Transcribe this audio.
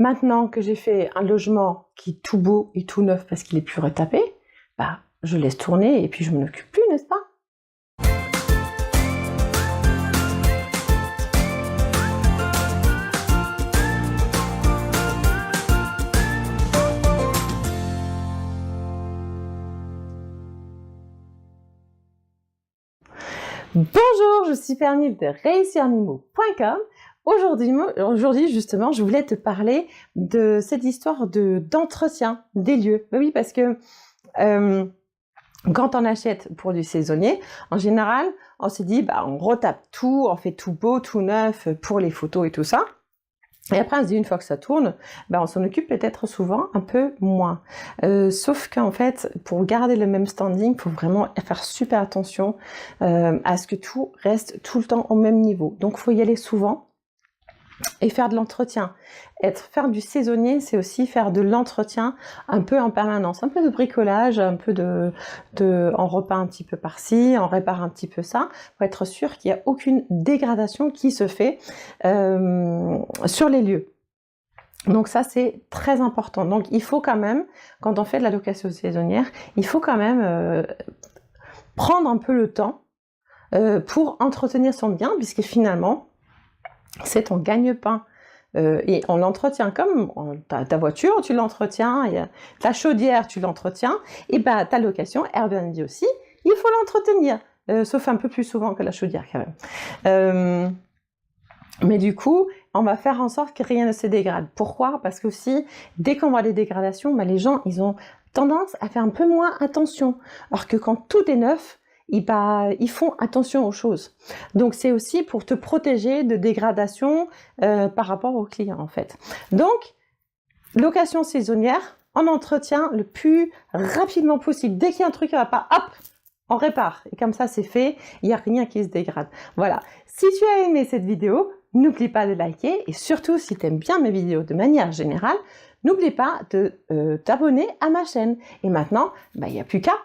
Maintenant que j'ai fait un logement qui est tout beau et tout neuf parce qu'il est plus retapé, bah, je laisse tourner et puis je m'en occupe plus, n'est-ce pas? Bonjour, je suis Pernille de réussirmimo.com. Aujourd'hui, justement, je voulais te parler de cette histoire d'entretien des lieux. Oui, parce que quand on achète pour du saisonnier, en général, on se dit, bah, on retape tout, on fait tout beau, tout neuf pour les photos et tout ça. Et après, on se dit, une fois que ça tourne, ben, on s'en occupe peut-être souvent un peu moins. Sauf qu'en fait, pour garder le même standing, il faut vraiment faire super attention à ce que tout reste tout le temps au même niveau. Donc, il faut y aller souvent et faire de l'entretien. Faire du saisonnier, c'est aussi faire de l'entretien un peu en permanence, un peu de bricolage, un peu on repeint un petit peu par-ci, on répare un petit peu ça, pour être sûr qu'il n'y a aucune dégradation qui se fait sur les lieux. Donc ça, c'est très important. Donc il faut quand même, quand on fait de la location saisonnière, il faut quand même prendre un peu le temps pour entretenir son bien, puisque finalement, c'est ton gagne-pain. Et on l'entretient comme ta voiture, tu l'entretiens, ta chaudière, tu l'entretiens, et bah, ta location, Airbnb aussi, il faut l'entretenir, sauf un peu plus souvent que la chaudière quand même. Mais du coup, on va faire en sorte que rien ne se dégrade. Pourquoi? Parce que aussi, dès qu'on voit des dégradations, bah, les gens, ils ont tendance à faire un peu moins attention. Alors que quand tout est neuf, ils font attention aux choses. Donc, c'est aussi pour te protéger de dégradation par rapport aux clients, en fait. Donc, location saisonnière, on entretient le plus rapidement possible. Dès qu'il y a un truc qui ne va pas, hop, on répare. Et comme ça, c'est fait. Il n'y a rien qui se dégrade. Voilà. Si tu as aimé cette vidéo, n'oublie pas de liker. Et surtout, si tu aimes bien mes vidéos de manière générale, n'oublie pas de t'abonner à ma chaîne. Et maintenant, il n'y a plus qu'à